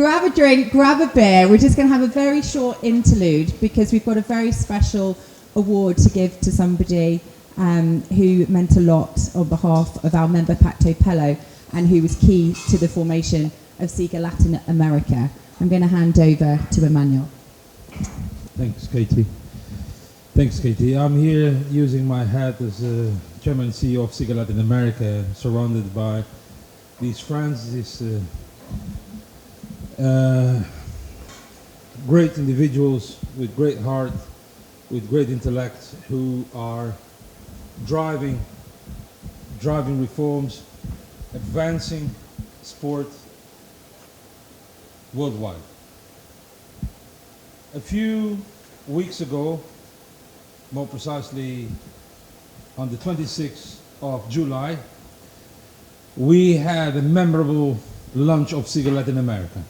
grab a drink, grab a beer. We're just going to have a very short interlude because we've got a very special award to give to somebody who meant a lot on behalf of our member Pacto Pello and who was key to the formation of SIGA Latin America. I'm going to hand over to Emmanuel. Thanks, Katie. I'm here using my hat as Chairman and CEO of SIGA Latin America, surrounded by these friends, these great individuals with great heart, with great intellect, who are driving reforms, advancing sport worldwide. A few weeks ago, more precisely on the 26th of July, we had a memorable lunch of SIGA Latin America.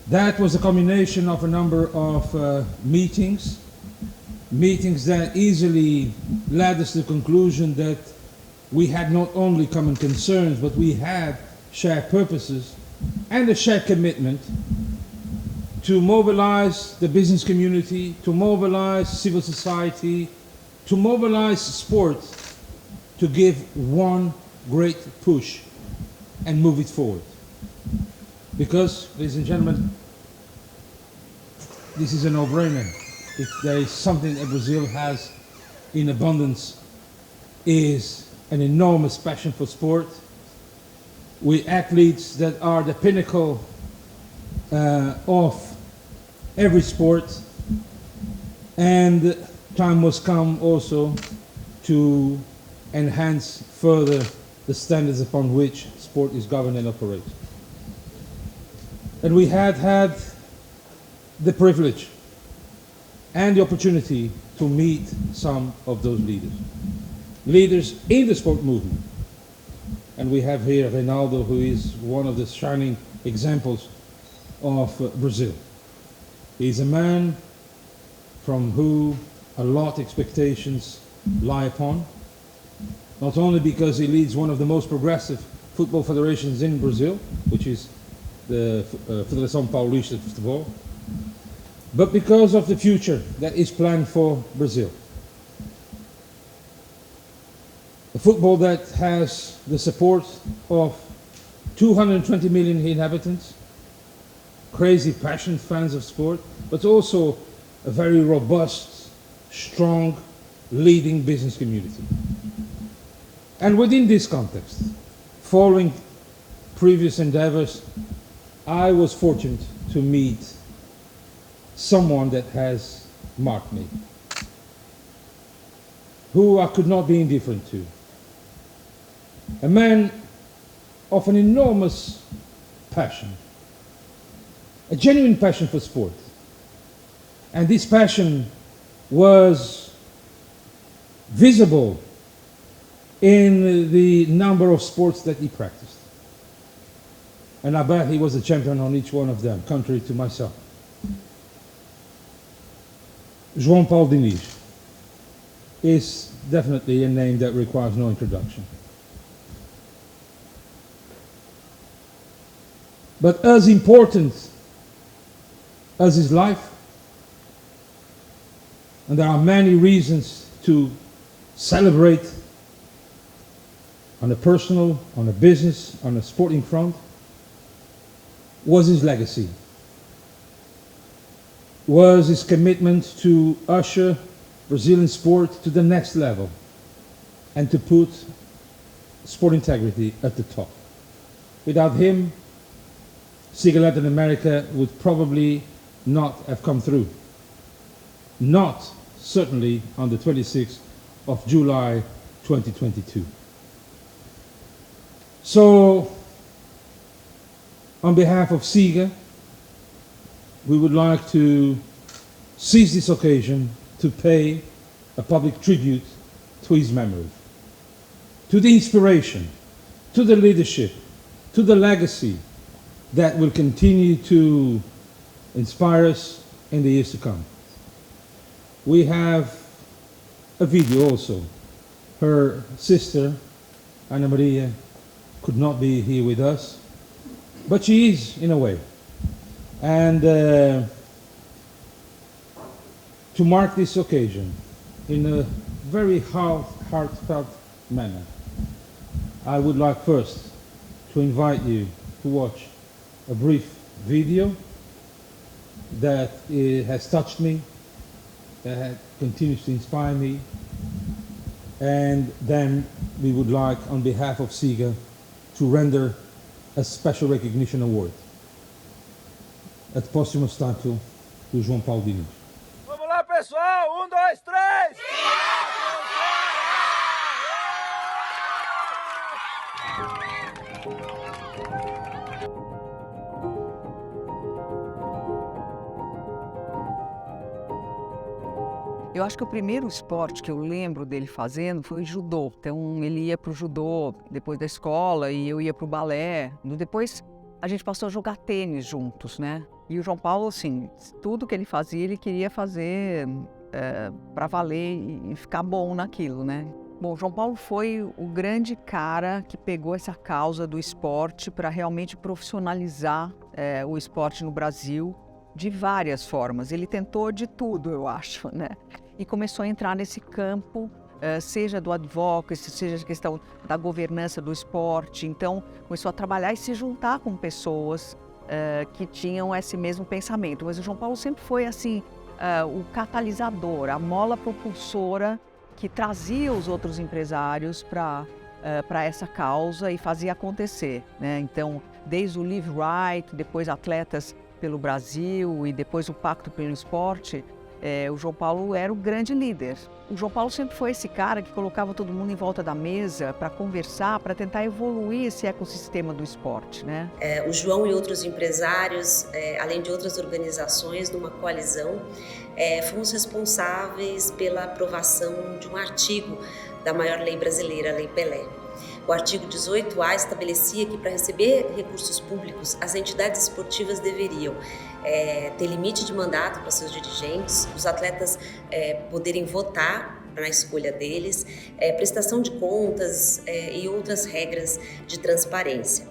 That was a combination of a number of meetings that easily led us to the conclusion that we had not only common concerns, but we had shared purposes and a shared commitment to mobilize the business community, to mobilize civil society, to mobilize sport, to give one great push and move it forward. Because, ladies and gentlemen, this is a no-brainer. If there is something that Brazil has in abundance, is an enormous passion for sport, with athletes that are the pinnacle of every sport, and time must come also to enhance further the standards upon which sport is governed and operates. And we had the privilege and the opportunity to meet some of those leaders in the sport movement. And we have here Reinaldo, who is one of the shining examples of Brazil. He's a man from whom a lot of expectations lie upon, not only because he leads one of the most progressive football federations in Brazil, which is the Federação Paulista de Futebol, but because of the future that is planned for Brazil. A football that has the support of 220 million inhabitants, crazy, passionate fans of sport, but also a very robust, strong, leading business community. And within this context, following previous endeavors, I was fortunate to meet someone that has marked me, who I could not be indifferent to. A man of an enormous passion, a genuine passion for sport. And this passion was visible in the number of sports that he practiced. And I bet he was a champion on each one of them, contrary to myself. João Paulo Diniz is definitely a name that requires no introduction. But as important as his life, and there are many reasons to celebrate on a personal, on a business, on a sporting front, was his legacy, was his commitment to usher Brazilian sport to the next level and to put sport integrity at the top. Without him, SIGA Latin America would probably not have come through. Not certainly on the 26th of July 2022. So, on behalf of SIGA, we would like to seize this occasion to pay a public tribute to his memory, to the inspiration, to the leadership, to the legacy that will continue to inspire us in the years to come. We have a video also. Her sister, Ana Maria, could not be here with us, but she is in a way. And to mark this occasion in a very heartfelt manner, I would like first to invite you to watch a brief video that has touched me, that continues to inspire me, and then we would like, on behalf of SIGA, to render a special recognition award at posthumous title do João Paulo Diniz. Vamos lá, pessoal! 1, 2, 3! Eu acho que o primeiro esporte que eu lembro dele fazendo foi judô. Então ele ia para o judô depois da escola e eu ia para o balé. Depois a gente passou a jogar tênis juntos, né? E o João Paulo, assim, tudo que ele fazia, ele queria fazer para valer e ficar bom naquilo, né? Bom, o João Paulo foi o grande cara que pegou essa causa do esporte para realmente profissionalizar o esporte no Brasil de várias formas. Ele tentou de tudo, eu acho, né? E começou a entrar nesse campo, seja do advocacy, seja a questão da governança do esporte. Então, começou a trabalhar e se juntar com pessoas que tinham esse mesmo pensamento. Mas o João Paulo sempre foi, assim, o catalisador, a mola propulsora que trazia os outros empresários para essa causa e fazia acontecer, né? Então, desde o Live Right, depois atletas pelo Brasil e depois o Pacto pelo Esporte, o João Paulo era o grande líder. O João Paulo sempre foi esse cara que colocava todo mundo em volta da mesa para conversar, para tentar evoluir esse ecossistema do esporte, né? O João e outros empresários, além de outras organizações, numa coalizão, fomos responsáveis pela aprovação de um artigo da maior lei brasileira, a Lei Pelé. O artigo 18A estabelecia que, para receber recursos públicos, as entidades esportivas deveriam ter limite de mandato para seus dirigentes, os atletas poderem votar na escolha deles, prestação de contas e outras regras de transparência.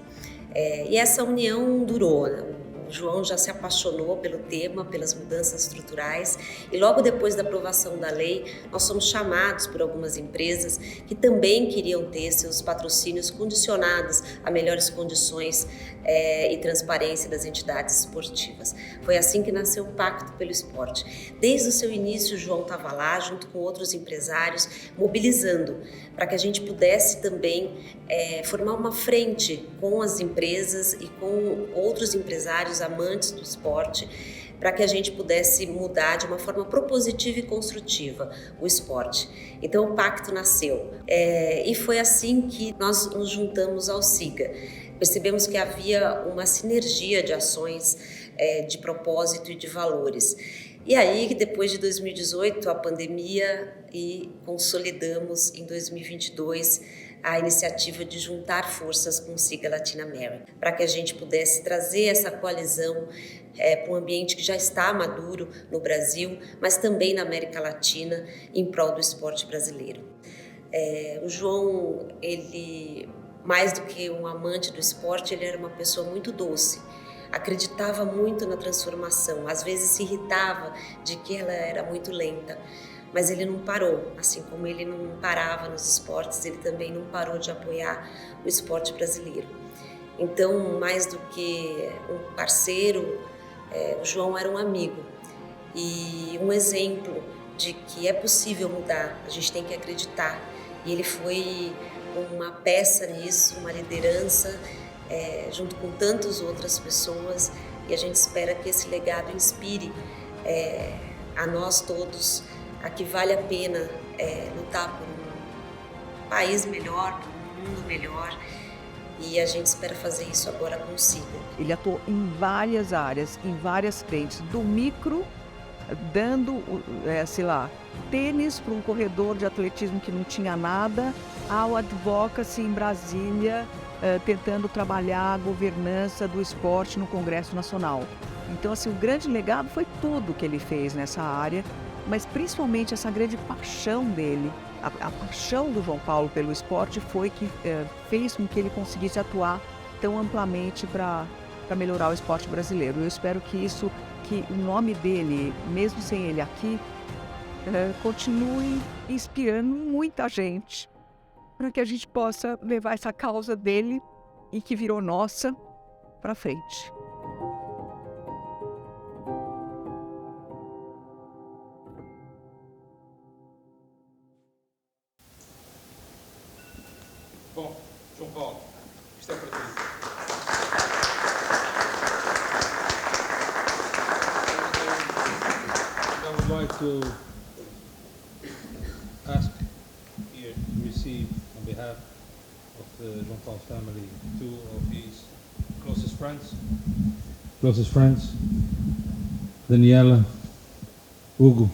E essa união durou, né? O João já se apaixonou pelo tema, pelas mudanças estruturais, e logo depois da aprovação da lei, nós somos chamados por algumas empresas que também queriam ter seus patrocínios condicionados a melhores condições e transparência das entidades esportivas. Foi assim que nasceu o Pacto pelo Esporte. Desde o seu início, o João estava lá, junto com outros empresários, mobilizando para que a gente pudesse também formar uma frente com as empresas e com outros empresários amantes do esporte, para que a gente pudesse mudar de uma forma propositiva e construtiva o esporte. Então o pacto nasceu e foi assim que nós nos juntamos ao SIGA. Percebemos que havia uma sinergia de ações, de propósito e de valores. E aí, depois de 2018, a pandemia, e consolidamos em 2022 a iniciativa de juntar forças com o SIGA Latinoamérica, para que a gente pudesse trazer essa coalizão para um ambiente que já está maduro no Brasil, mas também na América Latina, em prol do esporte brasileiro. O João, ele, mais do que um amante do esporte, ele era uma pessoa muito doce. Acreditava muito na transformação, às vezes se irritava de que ela era muito lenta, mas ele não parou, assim como ele não parava nos esportes, ele também não parou de apoiar o esporte brasileiro. Então, mais do que um parceiro, o João era um amigo e um exemplo de que é possível mudar, a gente tem que acreditar. E ele foi uma peça nisso, uma liderança, junto com tantas outras pessoas, e a gente espera que esse legado inspire a nós todos a que vale a pena lutar por um país melhor, por um mundo melhor, e a gente espera fazer isso agora com o SIGA. Ele atuou em várias áreas, em várias frentes, do micro, dando, sei lá, tênis para um corredor de atletismo que não tinha nada, ao advocacy em Brasília, tentando trabalhar a governança do esporte no Congresso Nacional. Então, assim, o grande legado foi tudo que ele fez nessa área, mas principalmente essa grande paixão dele, a paixão do João Paulo pelo esporte foi que fez com que ele conseguisse atuar tão amplamente para para melhorar o esporte brasileiro. Eu espero que o nome dele, mesmo sem ele aqui, continue inspirando muita gente para que a gente possa levar essa causa dele e que virou nossa para frente. Bom, João Paulo, isto é para ti. I would like to ask here to receive, on behalf of the João Paulo family, two of his closest friends, Daniela, Hugo,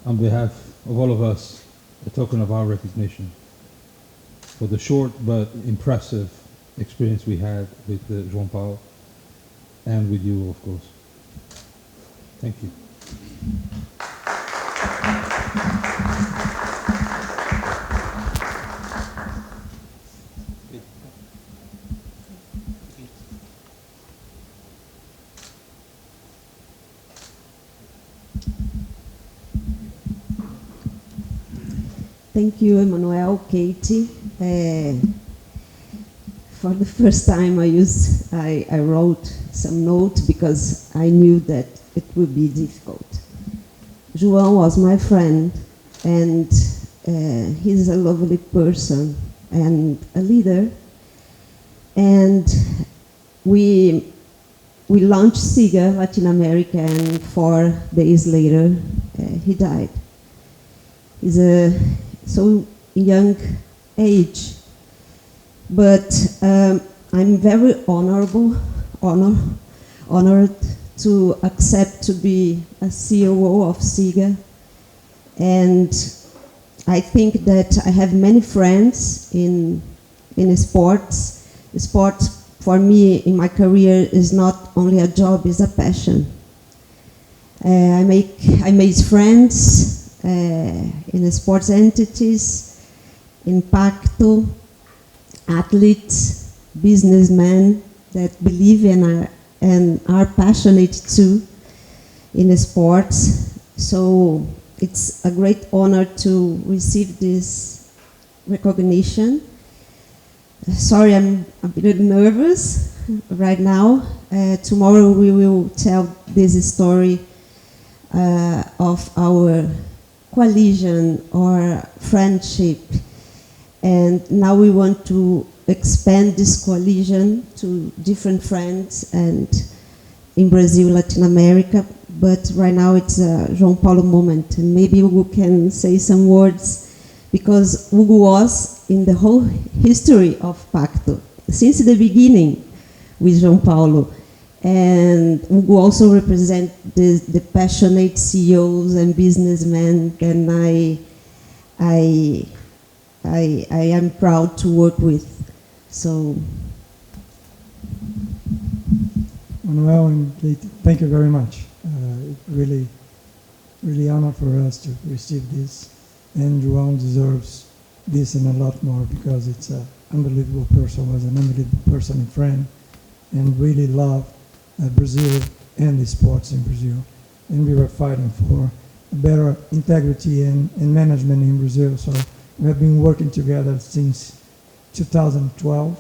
on behalf of all of us, a token of our recognition for the short but impressive experience we had with João Paulo and with you, of course. Thank you. Thank you, Emmanuel, Katie. For the first time I wrote some notes because I knew that it would be difficult. João was my friend, and he's a lovely person and a leader. And we launched SIGA Latin America, and 4 days later he died. He's a so young age, but I'm very honored to accept to be a COO of SIGA, and I think that I have many friends in sports. Sports for me in my career is not only a job, it's a passion. I made friends in sports entities, in Pacto, athletes, businessmen that believe in and are passionate too in sports. So it's a great honor to receive this recognition. Sorry, I'm a bit nervous right now. Tomorrow we will tell this story of our coalition or friendship, and now we want to expand this coalition to different friends and in Brazil, Latin America, but right now it's a João Paulo moment, and maybe Hugo can say some words because Hugo was in the whole history of Pacto since the beginning with João Paulo. And Hugo also represents the passionate CEOs and businessmen, and I am proud to work with. So, Manuel and Kate, thank you very much. Really honor for us to receive this, and João deserves this and a lot more because it's an unbelievable person, was an unbelievable person and friend, and really loved Brazil and the sports in Brazil. And we were fighting for better integrity and management in Brazil. So we have been working together since 2012.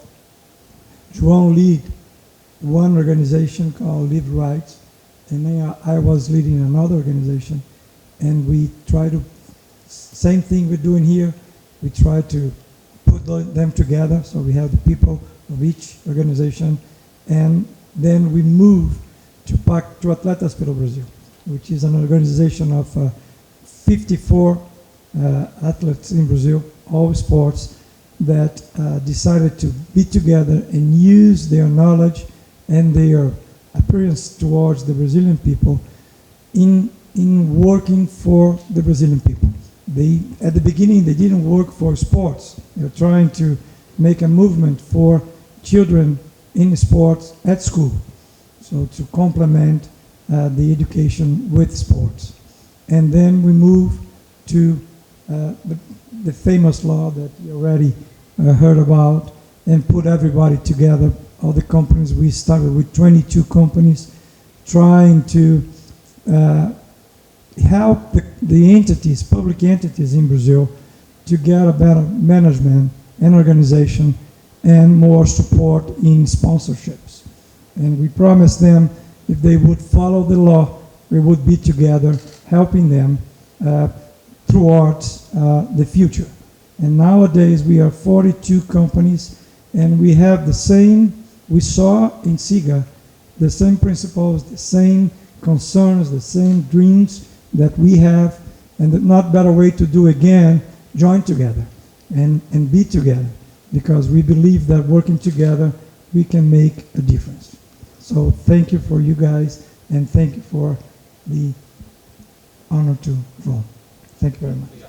João lead one organization called Live Right, and then I was leading another organization. And we try to, same thing we're doing here, we try to put them together. So we have the people of each organization, and then we move to Pacto Atletas pelo Brasil, which is an organization of 54 athletes in Brazil, all sports, that decided to be together and use their knowledge and their appearance towards the Brazilian people in working for the Brazilian people. At the beginning, they didn't work for sports. They were trying to make a movement for children in sports at school, so to complement the education with sports. And then we move to the famous law that you already heard about, and put everybody together all the companies. We started with 22 companies, trying to help the entities, public entities in Brazil, to get a better management and organization and more support in sponsorships. And we promised them if they would follow the law, we would be together helping them towards the future. And nowadays we are 42 companies, and we have the same, we saw in SIGA, the same principles, the same concerns, the same dreams that we have, and the not better way to do again, join together and be together, because we believe that working together we can make a difference. So thank you for you guys, and thank you for the honor to João. Thank you very much.